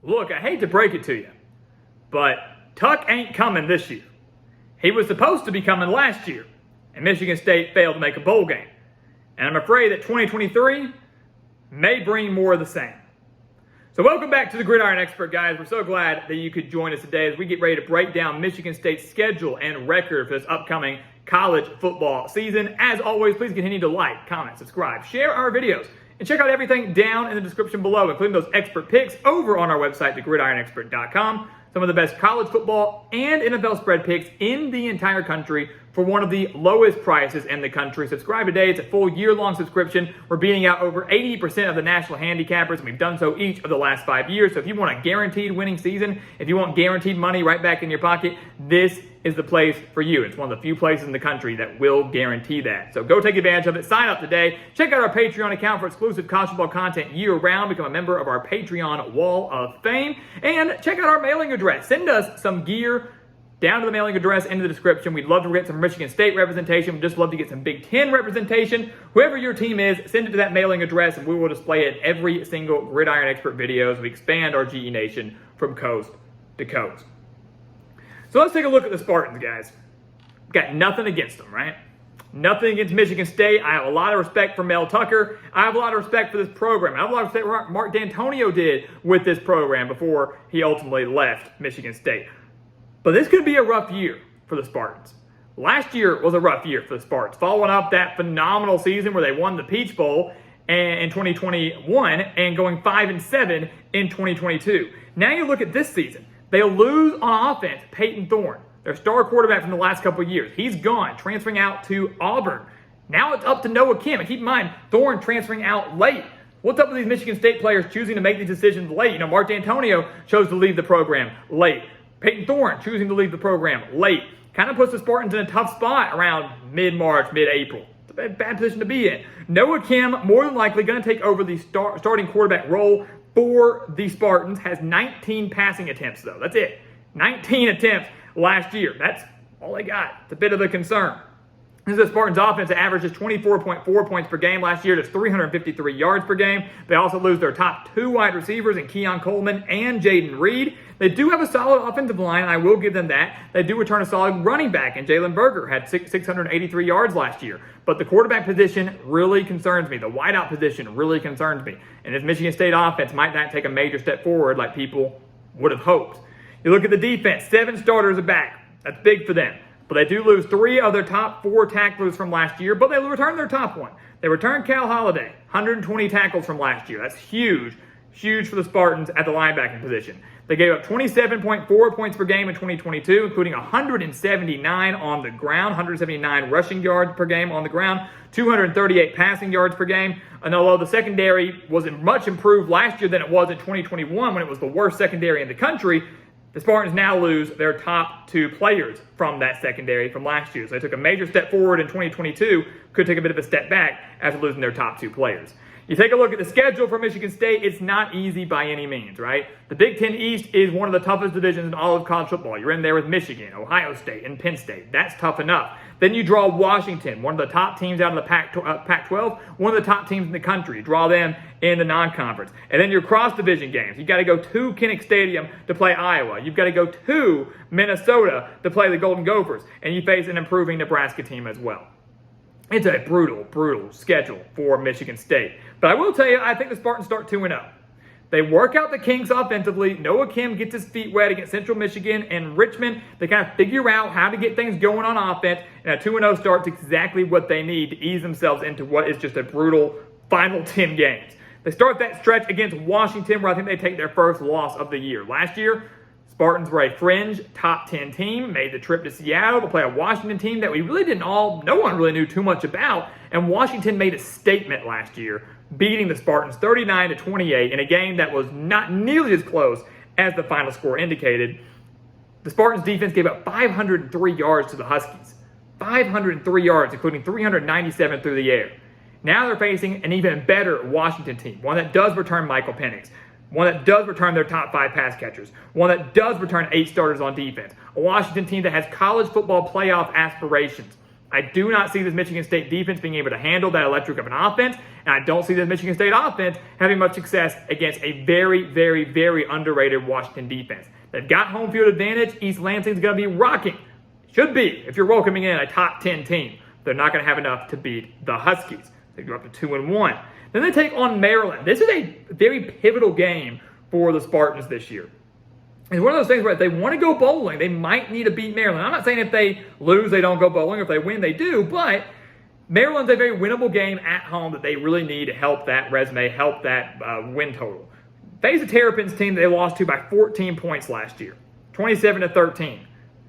Look, I hate to break it to you, but Tuck ain't coming this year. He was supposed to be coming last year, and Michigan State failed to make a bowl game. And I'm afraid that 2023 may bring more of the same. So welcome back to the Gridiron Expert, guys. We're so glad that you could join us today as we get ready to break down Michigan State's schedule and record for this upcoming college football season. As always, please continue to like, comment, subscribe, share our videos, and check out everything down in the description below, including those expert picks over on our website, thegridironexpert.com. Some of the best college football and NFL spread picks in the entire country for one of the lowest prices in the country. Subscribe today. It's a full year-long subscription. We're beating out over 80% of the national handicappers, and we've done so each of the last 5 years. So if you want a guaranteed winning season, if you want guaranteed money right back in your pocket, this is the place for you. It's one of the few places in the country that will guarantee that. So go take advantage of it. Sign up today. Check out our Patreon account for exclusive college football content year-round. Become a member of our Patreon Wall of Fame. And check out our mailing address. Send us some gear down to the mailing address in the description. We'd love to get some Michigan State representation. We'd just love to get some Big Ten representation. Whoever your team is, send it to that mailing address, and we will display it in every single Gridiron Expert video as we expand our GE Nation from coast to coast. So let's take a look at the Spartans, guys. Got nothing against them, right? Nothing against Michigan State. I have a lot of respect for Mel Tucker. I have a lot of respect for this program. I have a lot of respect for what Mark D'Antonio did with this program before he ultimately left Michigan State. But this could be a rough year for the Spartans. Last year was a rough year for the Spartans, following up that phenomenal season where they won the Peach Bowl in 2021 and going 5-7 in 2022. Now you look at this season. They'll lose on offense Payton Thorne, their star quarterback from the last couple of years. He's gone, transferring out to Auburn. Now it's up to Noah Kim. And keep in mind, Thorne transferring out late. What's up with these Michigan State players choosing to make these decisions late? You know, Mark D'Antonio chose to leave the program late. Payton Thorne choosing to leave the program late. Kind of puts the Spartans in a tough spot around mid-March, mid-April. It's a bad position to be in. Noah Kim, more than likely, going to take over the starting quarterback role for the Spartans. Has 19 passing attempts, though. That's it. 19 attempts last year. That's all they got. It's a bit of a concern. This is the Spartans offense that averages 24.4 points per game last year. That's 353 yards per game. They also lose their top two wide receivers in Keon Coleman and Jaden Reed. They do have a solid offensive line. I will give them that. They do return a solid running back, and Jalen Berger had 683 yards last year. But the quarterback position really concerns me. The wideout position really concerns me. And this Michigan State offense might not take a major step forward like people would have hoped. You look at the defense, 7 starters are back. That's big for them. But they do lose 3 of their top 4 tacklers from last year, but they return their top one. They return Cal Holiday, 120 tackles from last year. That's huge, huge for the Spartans at the linebacking position. They gave up 27.4 points per game in 2022, including 179 on the ground, 179 rushing yards per game on the ground, 238 passing yards per game. And although the secondary was much improved last year than it was in 2021 when it was the worst secondary in the country, the Spartans now lose their top 2 players from that secondary from last year. So they took a major step forward in 2022, could take a bit of a step back after losing their top 2 players. You take a look at the schedule for Michigan State, it's not easy by any means, right? The Big Ten East is one of the toughest divisions in all of college football. You're in there with Michigan, Ohio State, and Penn State. That's tough enough. Then you draw Washington, one of the top teams out of the Pac-12, one of the top teams in the country. Draw them in the non-conference. And then your cross-division games. You've got to go to Kinnick Stadium to play Iowa. You've got to go to Minnesota to play the Golden Gophers. And you face an improving Nebraska team as well. It's a brutal, brutal schedule for Michigan State. But I will tell you, I think the Spartans start 2-0. They work out the kinks offensively. Noah Kim gets his feet wet against Central Michigan and Richmond. They kind of figure out how to get things going on offense. And a 2-0 start's exactly what they need to ease themselves into what is just a brutal final 10 games. They start that stretch against Washington, where I think they take their first loss of the year. Last year, Spartans were a fringe top 10 team, made the trip to Seattle to play a Washington team that no one really knew too much about. And Washington made a statement last year, beating the Spartans 39-28 in a game that was not nearly as close as the final score indicated. The Spartans defense gave up 503 yards to the Huskies. 503 yards, including 397 through the air. Now they're facing an even better Washington team, one that does return Michael Penix, one that does return their top 5 pass catchers, one that does return 8 starters on defense, a Washington team that has college football playoff aspirations. I do not see this Michigan State defense being able to handle that electric of an offense, and I don't see this Michigan State offense having much success against a very, very, very underrated Washington defense. They've got home field advantage. East Lansing's going to be rocking. Should be, if you're welcoming in a top 10 team. They're not going to have enough to beat the Huskies. They go up to 2-1. Then they take on Maryland. This is a very pivotal game for the Spartans this year. It's one of those things where if they want to go bowling, they might need to beat Maryland. I'm not saying if they lose, they don't go bowling. If they win, they do. But Maryland's a very winnable game at home that they really need to help that resume, help that win total. Face the Terrapins team they lost to by 14 points last year, 27-13.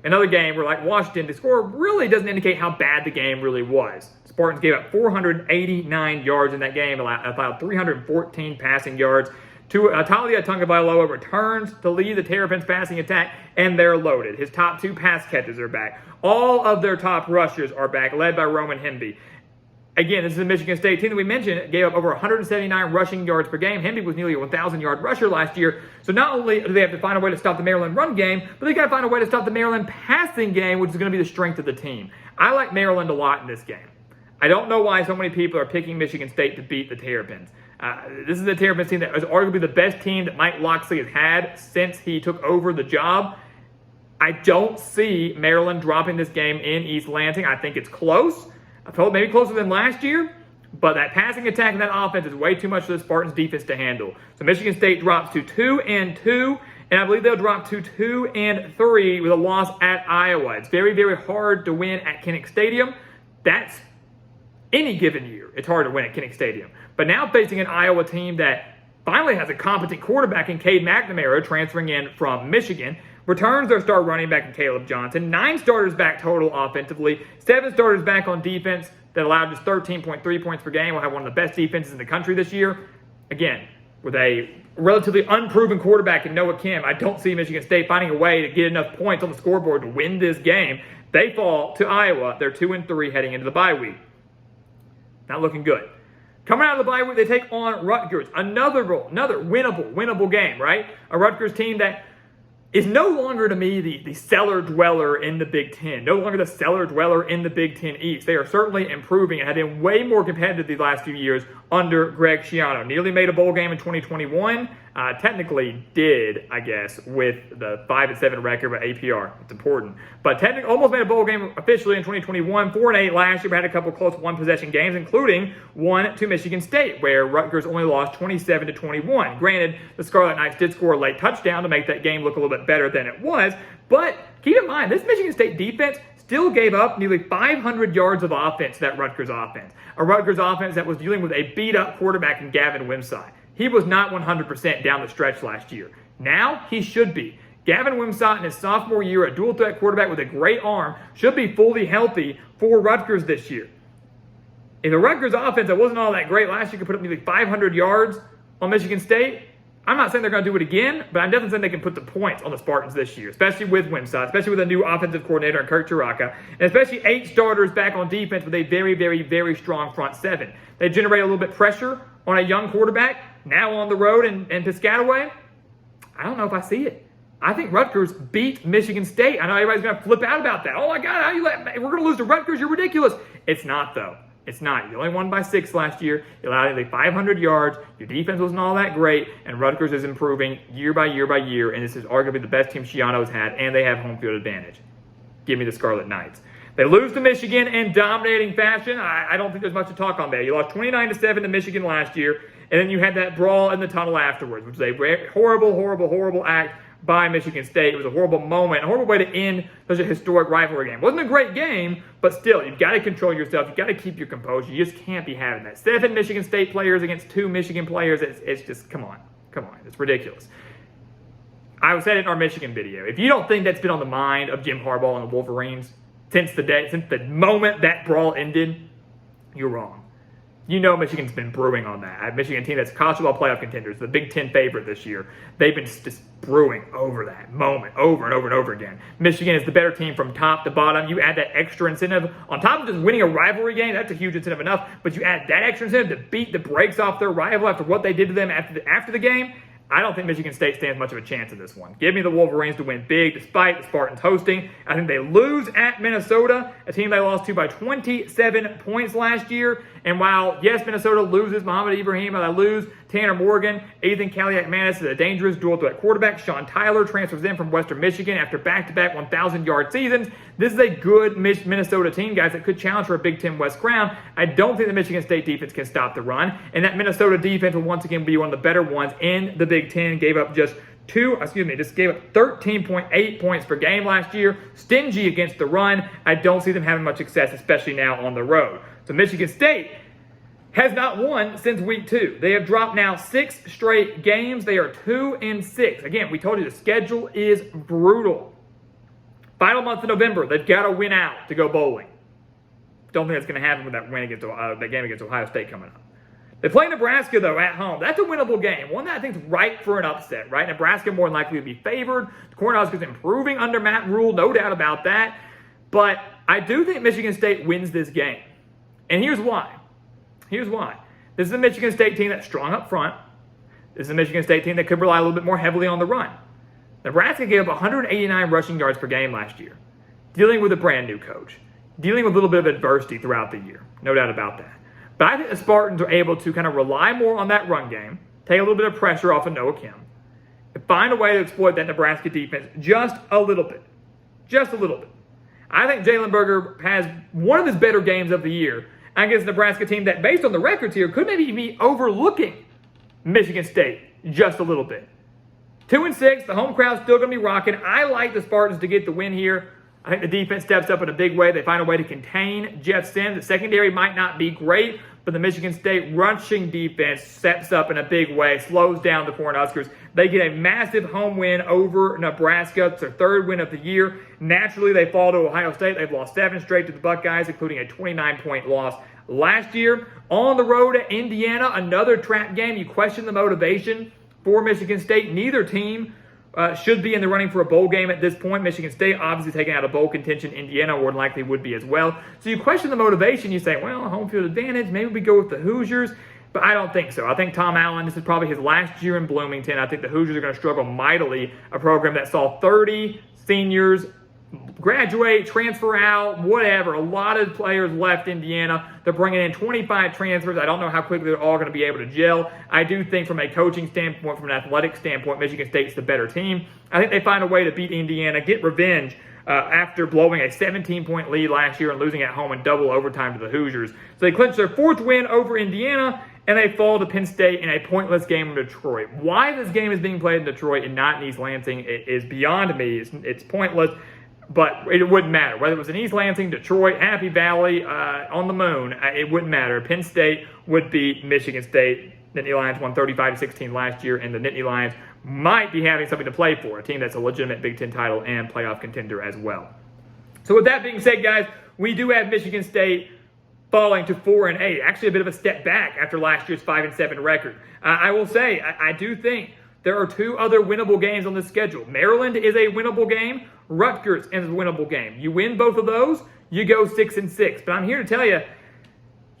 Another game where, like Washington, the score really doesn't indicate how bad the game really was. Spartans gave up 489 yards in that game, allowed 314 passing yards. Talia Tagovailoa returns to lead the Terrapins passing attack, and they're loaded. His top 2 pass catchers are back. All of their top rushers are back, led by Roman Hemby. Again, this is a Michigan State team that we mentioned gave up over 179 rushing yards per game. Hemby was nearly a 1,000-yard rusher last year. So not only do they have to find a way to stop the Maryland run game, but they got to find a way to stop the Maryland passing game, which is going to be the strength of the team. I like Maryland a lot in this game. I don't know why so many people are picking Michigan State to beat the Terrapins. This is a Terrapins team that is arguably the best team that Mike Locksley has had since he took over the job. I don't see Maryland dropping this game in East Lansing. I think it's close. I felt maybe closer than last year, but that passing attack and that offense is way too much for the Spartans defense to handle. So Michigan State drops to 2-2, and I believe they'll drop to 2-3 with a loss at Iowa. It's very, very hard to win at Kinnick Stadium. That's any given year. It's hard to win at Kinnick Stadium. But now facing an Iowa team that finally has a competent quarterback in Cade McNamara transferring in from Michigan, returns their star running back in Caleb Johnson, 9 starters back total offensively, 7 starters back on defense that allowed just 13.3 points per game. We'll have one of the best defenses in the country this year. Again, with a relatively unproven quarterback in Noah Kim, I don't see Michigan State finding a way to get enough points on the scoreboard to win this game. They fall to Iowa. They're 2-3 heading into the bye week. Not looking good. Coming out of the bye week, they take on Rutgers. Another winnable game, right? A Rutgers team that is no longer to me the cellar dweller in the Big Ten. No longer the cellar dweller in the Big Ten East. They are certainly improving and have been way more competitive these last few years under Greg Schiano. Nearly made a bowl game in 2021. Technically did, I guess, with the 5-7 record, but APR. It's important. But technically almost made a bowl game officially in 2021. 4-8 last year, but had a couple close one-possession games, including one to Michigan State, where Rutgers only lost 27-21. Granted, the Scarlet Knights did score a late touchdown to make that game look a little bit better than it was. But keep in mind, this Michigan State defense still gave up nearly 500 yards of offense to that Rutgers offense. A Rutgers offense that was dealing with a beat-up quarterback in Gavin Wimsatt. He was not 100% down the stretch last year. Now, he should be. Gavin Wimsatt in his sophomore year, a dual-threat quarterback with a great arm, should be fully healthy for Rutgers this year. If the Rutgers offense that wasn't all that great last year could put up nearly 500 yards on Michigan State, I'm not saying they're going to do it again, but I'm definitely saying they can put the points on the Spartans this year, especially with Wimsatt, especially with a new offensive coordinator in Kirk Chiraka, and especially 8 starters back on defense with a very, very, very strong front 7. They generate a little bit of pressure on a young quarterback, now on the road in Piscataway. I don't know if I see it. I think Rutgers beat Michigan State. I know everybody's going to flip out about that. Oh my God, how we're going to lose to Rutgers? You're ridiculous. It's not, though. It's not. You only won by 6 last year. You allowed nearly 500 yards. Your defense wasn't all that great, and Rutgers is improving year by year by year, and this is arguably the best team Schiano has had, and they have home field advantage. Give me the Scarlet Knights. They lose to Michigan in dominating fashion. I don't think there's much to talk on there. You lost 29-7 to Michigan last year, and then you had that brawl in the tunnel afterwards, which was a horrible act by Michigan State. It was a horrible moment, a horrible way to end such a historic rivalry game. It wasn't a great game, but still, you've got to control yourself. You've got to keep your composure. You just can't be having that. 7 Michigan State players against 2 Michigan players. It's just, come on. It's ridiculous. I said it in our Michigan video. If you don't think that's been on the mind of Jim Harbaugh and the Wolverines since the moment that brawl ended, you're wrong. You know Michigan's been brewing on that. A Michigan team that's college football playoff contenders, the Big Ten favorite this year. They've been just brewing over that moment over and over again. Michigan is the better team from top to bottom. You add that extra incentive on top of just winning a rivalry game. That's a huge incentive enough. But you add that extra incentive to beat the brakes off their rival after what they did to them after the game. I don't think Michigan State stands much of a chance in this one. Give me the Wolverines to win big despite the Spartans hosting. I think they lose at Minnesota, a team they lost to by 27 points last year. And while, yes, Minnesota loses Muhammad Ibrahim, and they lose Tanner Morgan, Ethan Kaliak-Manis is a dangerous dual threat quarterback. Sean Tyler transfers in from Western Michigan after back-to-back 1,000-yard seasons. This is a good Minnesota team, guys, that could challenge for a Big Ten West crown. I don't think the Michigan State defense can stop the run, and that Minnesota defense will once again be one of the better ones in the Big Ten. Gave up gave up 13.8 points per game last year. Stingy against the run. I don't see them having much success, especially now on the road. So Michigan State has not won since week 2. They have dropped now 6 straight games. They are 2-6. Again, we told you the schedule is brutal. Final month of November, they've got to win out to go bowling. Don't think that's going to happen with that win against that game against Ohio State coming up. They play Nebraska, though, at home. That's a winnable game. One that I think is ripe for an upset, right? Nebraska more than likely to be favored. The Cornhuskers improving under Matt Rule, no doubt about that. But I do think Michigan State wins this game. And here's why. Here's why. This is a Michigan State team that's strong up front. This is a Michigan State team that could rely a little bit more heavily on the run. Nebraska gave up 189 rushing yards per game last year, dealing with a brand new coach, dealing with a little bit of adversity throughout the year. No doubt about that. But I think the Spartans are able to kind of rely more on that run game, take a little bit of pressure off of Noah Kim, and find a way to exploit that Nebraska defense just a little bit. Just a little bit. I think Jalen Berger has one of his better games of the year against a Nebraska team that, based on the records here, could maybe be overlooking Michigan State just a little bit. 2-6, the home crowd's still going to be rocking. I like the Spartans to get the win here. I think the defense steps up in a big way. They find a way to contain Jeff Sims. The secondary might not be great, but the Michigan State rushing defense steps up in a big way, slows down the Cornhuskers. They get a massive home win over Nebraska. It's their 3rd win of the year. Naturally, they fall to Ohio State. They've lost 7 straight to the Buckeyes, including a 29-point loss last year. On the road at Indiana, another trap game. You question the motivation for Michigan State. Neither team should be in the running for a bowl game at this point. Michigan State obviously taking out a bowl contention. Indiana more than likely would be as well. So you question the motivation. You say, well, home field advantage. Maybe we go with the Hoosiers. But I don't think so. I think Tom Allen, this is probably his last year in Bloomington. I think the Hoosiers are going to struggle mightily. A program that saw 30 seniors graduate, transfer out, whatever. A lot of players left Indiana. They're bringing in 25 transfers. I don't know how quickly they're all going to be able to gel. I do think from a coaching standpoint, from an athletic standpoint, Michigan State's the better team. I think they find a way to beat Indiana, get revenge after blowing a 17-point lead last year and losing at home in double overtime to the Hoosiers. So they clinch their 4th win over Indiana, and they fall to Penn State in a pointless game in Detroit. Why this game is being played in Detroit and not in East Lansing is beyond me. It's pointless. But it wouldn't matter. Whether it was in East Lansing, Detroit, Happy Valley, on the moon, it wouldn't matter. Penn State would beat Michigan State. Nittany Lions won 35-16 last year, and the Nittany Lions might be having something to play for, a team that's a legitimate Big Ten title and playoff contender as well. So with that being said, guys, we do have Michigan State falling to 4-8. Actually, a bit of a step back after last year's 5-7 record. I will say, I do think there are 2 other winnable games on the schedule. Maryland is a winnable game. Rutgers is a winnable game. You win both of those, you go 6-6. But I'm here to tell you,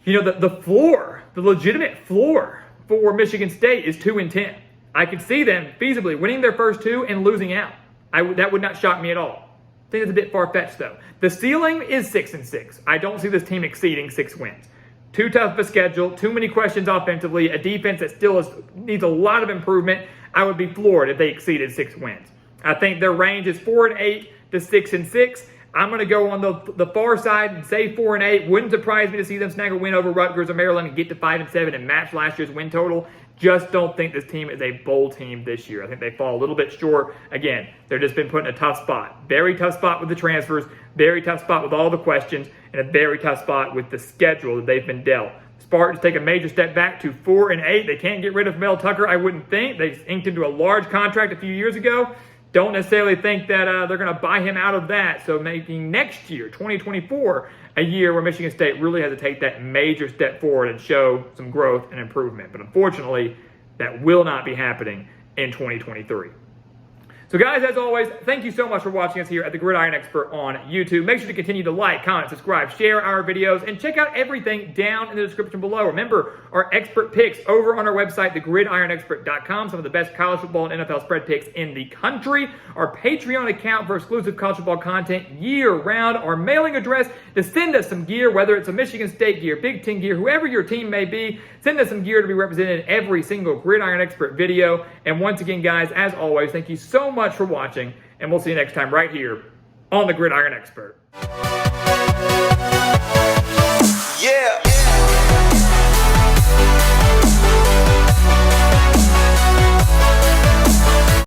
the floor, the legitimate floor for Michigan State is 2-10. I could see them feasibly winning their first 2 and losing out. That would not shock me at all. I think it's a bit far-fetched, though. The ceiling is 6-6. I don't see this team exceeding 6 wins. Too tough of a schedule, too many questions offensively, a defense that still needs a lot of improvement. I would be floored if they exceeded 6 wins. I think their range is 4-8 to 6-6. I'm going to go on the far side and say 4-8. Wouldn't surprise me to see them snag a win over Rutgers or Maryland and get to 5-7 and match last year's win total. Just don't think this team is a bowl team this year. I think they fall a little bit short. Again, they've just been put in a tough spot. Very tough spot with the transfers, very tough spot with all the questions, and a very tough spot with the schedule that they've been dealt. Spartans take a major step back to 4-8. They can't get rid of Mel Tucker, I wouldn't think. They inked into a large contract a few years ago. Don't necessarily think that they're going to buy him out of that. So making next year, 2024, a year where Michigan State really has to take that major step forward and show some growth and improvement. But unfortunately, that will not be happening in 2023. So guys, as always, thank you so much for watching us here at the Gridiron Expert on YouTube. Make sure to continue to like, comment, subscribe, share our videos, and check out everything down in the description below. Remember, our expert picks over on our website, thegridironexpert.com, some of the best college football and NFL spread picks in the country. Our Patreon account for exclusive college football content year-round. Our mailing address to send us some gear, whether it's a Michigan State gear, Big Ten gear, whoever your team may be, send us some gear to be represented in every single Gridiron Expert video. And once again, guys, as always, thank you so much for watching, and we'll see you next time right here on the Gridiron Expert.